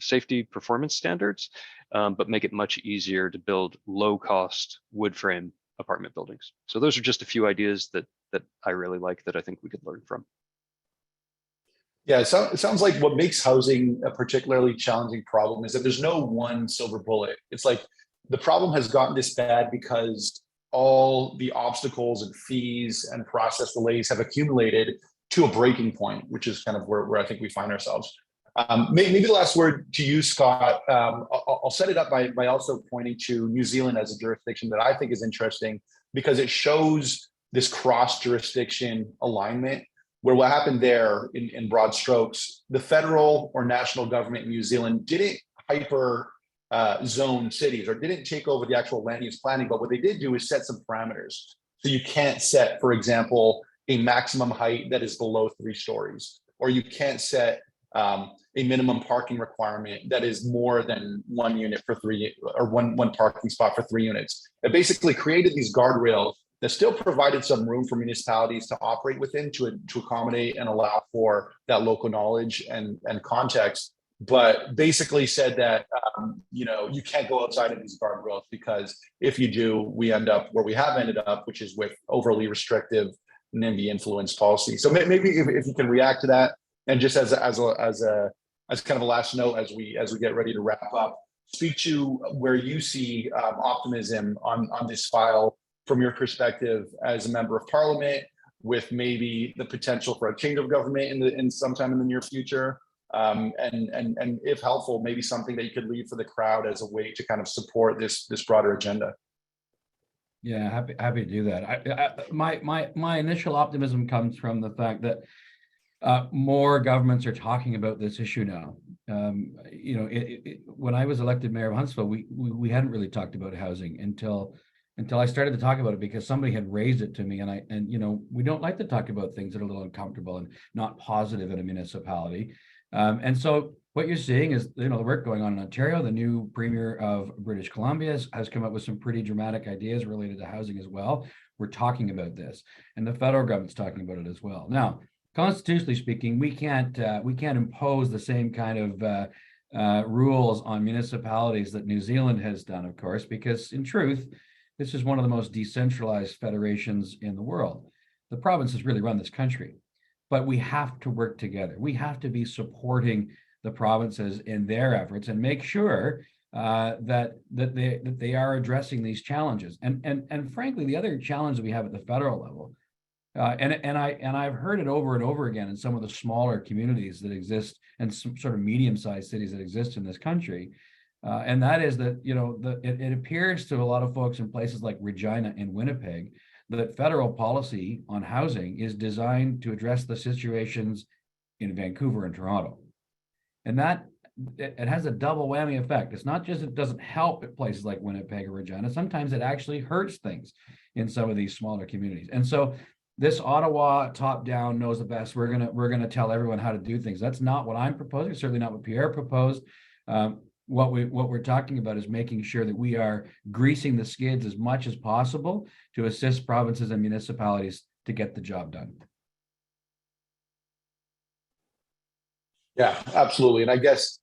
E: safety performance standards, but make it much easier to build low cost wood frame apartment buildings. So those are just a few ideas that I really like that I think we could learn from.
B: Yeah, it sounds like what makes housing a particularly challenging problem is that there's no one silver bullet. It's like the problem has gotten this bad because all the obstacles and fees and process delays have accumulated to a breaking point, which is kind of where I think we find ourselves. Maybe the last word to you, Scott. I'll set it up by also pointing to New Zealand as a jurisdiction that I think is interesting because it shows this cross-jurisdiction alignment where what happened there in broad strokes, the federal or national government in New Zealand didn't hyper zone cities or didn't take over the actual land use planning, but what they did do is set some parameters. So you can't set, for example, a maximum height that is below 3 stories, or you can't set a minimum parking requirement that is more than 1 unit for 3 or one parking spot for 3 units. It basically created these guardrails that still provided some room for municipalities to operate within to accommodate and allow for that local knowledge and context, but basically said that you can't go outside of these guardrails because if you do, we end up where we have ended up, which is with overly restrictive NIMBY influence policy. So maybe if you can react to that, and just as kind of a last note as we get ready to wrap up, speak to where you see optimism on this file from your perspective as a member of parliament, with maybe the potential for a change of government in sometime in the near future, and if helpful, maybe something that you could leave for the crowd as a way to kind of support this broader agenda.
D: Yeah, happy to do that. My initial optimism comes from the fact that more governments are talking about this issue now. When I was elected mayor of Huntsville, we hadn't really talked about housing until I started to talk about it because somebody had raised it to me, and we don't like to talk about things that are a little uncomfortable and not positive in a municipality. And so what you're seeing is the work going on in Ontario. The new premier of British Columbia has come up with some pretty dramatic ideas related to housing as well. We're talking about this, and the federal government's talking about it as well. Now, constitutionally speaking, we can't impose the same kind of rules on municipalities that New Zealand has done, of course, because in truth, this is one of the most decentralized federations in the world. The provinces really run this country. but we have to work together. We have to be supporting the provinces in their efforts and make sure that they are addressing these challenges. And frankly, the other challenge that we have at the federal level, and I've heard it over and over again in some of the smaller communities that exist and some sort of medium-sized cities that exist in this country, and that is that it appears to a lot of folks in places like Regina and Winnipeg that federal policy on housing is designed to address the situations in Vancouver and Toronto, and that it has a double whammy effect. It's not just it doesn't help at places like Winnipeg or Regina. Sometimes it actually hurts things in some of these smaller communities, and so. This Ottawa top-down knows the best. We're gonna tell everyone how to do things. That's not what I'm proposing. Certainly not what Pierre proposed. What we're talking about is making sure that we are greasing the skids as much as possible to assist provinces and municipalities to get the job done.
B: Yeah, absolutely. And I guess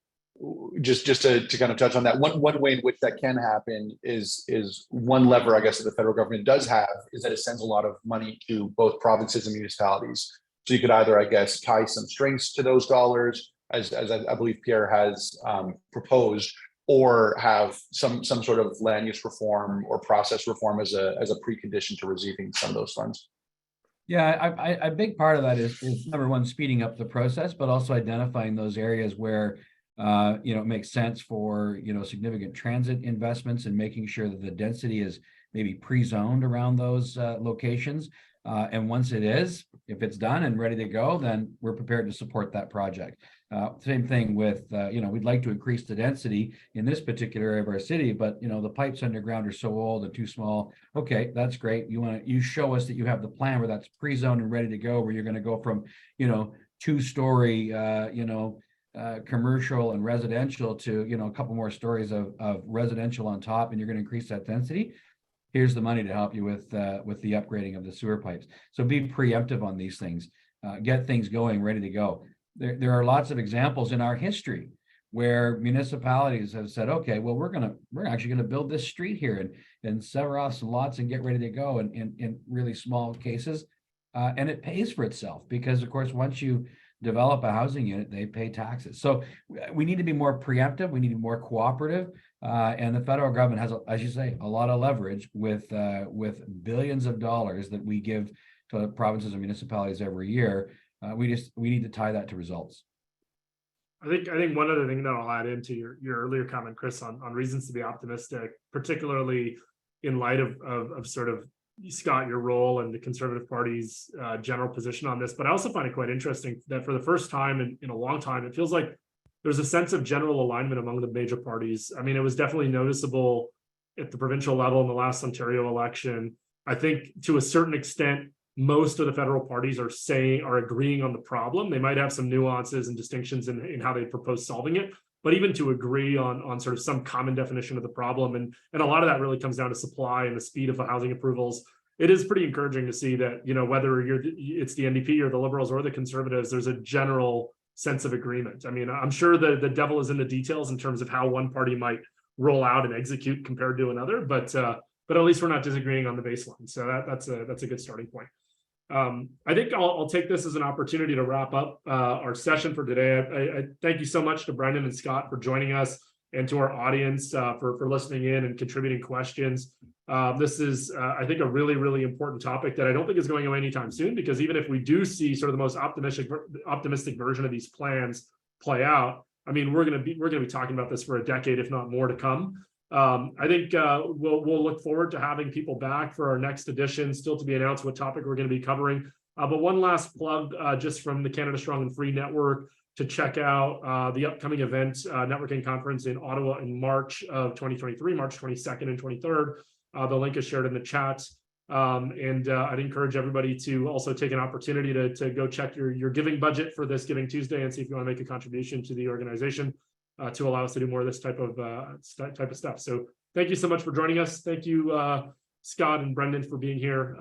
B: just to kind of touch on that, one way in which that can happen is one lever, I guess, that the federal government does have is that it sends a lot of money to both provinces and municipalities. So you could either, I guess, tie some strings to those dollars, as I believe Pierre has proposed, or have some sort of land use reform or process reform as a precondition to receiving some of those funds.
D: Yeah, a big part of that is number one, speeding up the process, but also identifying those areas where it makes sense for significant transit investments and making sure that the density is maybe pre-zoned around those locations. And once it is, if it's done and ready to go, then we're prepared to support that project. Same thing with, we'd like to increase the density in this particular area of our city, but the pipes underground are so old and too small. Okay, that's great. You show us that you have the plan where that's pre-zoned and ready to go, where you're going to go from, 2-story, commercial and residential to, a couple more stories of residential on top, and you're going to increase that density. Here's the money to help you with the upgrading of the sewer pipes. So be preemptive on these things, get things going, ready to go. There are lots of examples in our history where municipalities have said, okay, well, we're actually going to build this street here and sever off some lots and get ready to go in really small cases. And it pays for itself because, of course, once you develop a housing unit, they pay taxes. So we need to be more preemptive. We need to be more cooperative. And the federal government has, as you say, a lot of leverage with billions of dollars that we give to provinces and municipalities every year. We need to tie that to results.
C: I think one other thing that I'll add into your earlier comment, Chris, on reasons to be optimistic, particularly in light of sort of Scott, your role and the Conservative Party's general position on this. But I also find it quite interesting that for the first time in a long time, it feels like there's a sense of general alignment among the major parties. I mean, it was definitely noticeable at the provincial level in the last Ontario election. I think to a certain extent, most of the federal parties are agreeing on the problem. They might have some nuances and distinctions in how they propose solving it, but even to agree on sort of some common definition of the problem. And a lot of that really comes down to supply and the speed of the housing approvals. It is pretty encouraging to see that, whether it's the NDP or the Liberals or the Conservatives, there's a general sense of agreement. I mean, I'm sure the devil is in the details in terms of how one party might roll out and execute compared to another, but at least we're not disagreeing on the baseline. So that's a good starting point. I think I'll take this as an opportunity to wrap up our session for today. I thank you so much to Brendan and Scott for joining us, and to our audience for listening in and contributing questions. This is, I think, a really, really important topic that I don't think is going away anytime soon, because even if we do see sort of the most optimistic version of these plans play out, I mean, we're going to be talking about this for a decade, if not more, to come. I think we'll look forward to having people back for our next edition, still to be announced what topic we're going to be covering. But one last plug, just from the Canada Strong and Free Network, to check out the upcoming event, networking conference in Ottawa in March of 2023, March 22nd and 23rd. The link is shared in the chat. And I'd encourage everybody to also take an opportunity to go check your giving budget for this Giving Tuesday and see if you want to make a contribution to the organization to allow us to do more of this type of stuff. So thank you so much for joining us. Thank you, Scott and Brendan, for being here.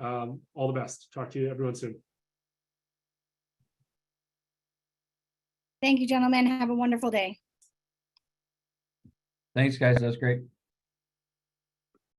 C: All the best. Talk to you everyone soon.
F: Thank you, gentlemen. Have a wonderful day.
D: Thanks, guys. That was great.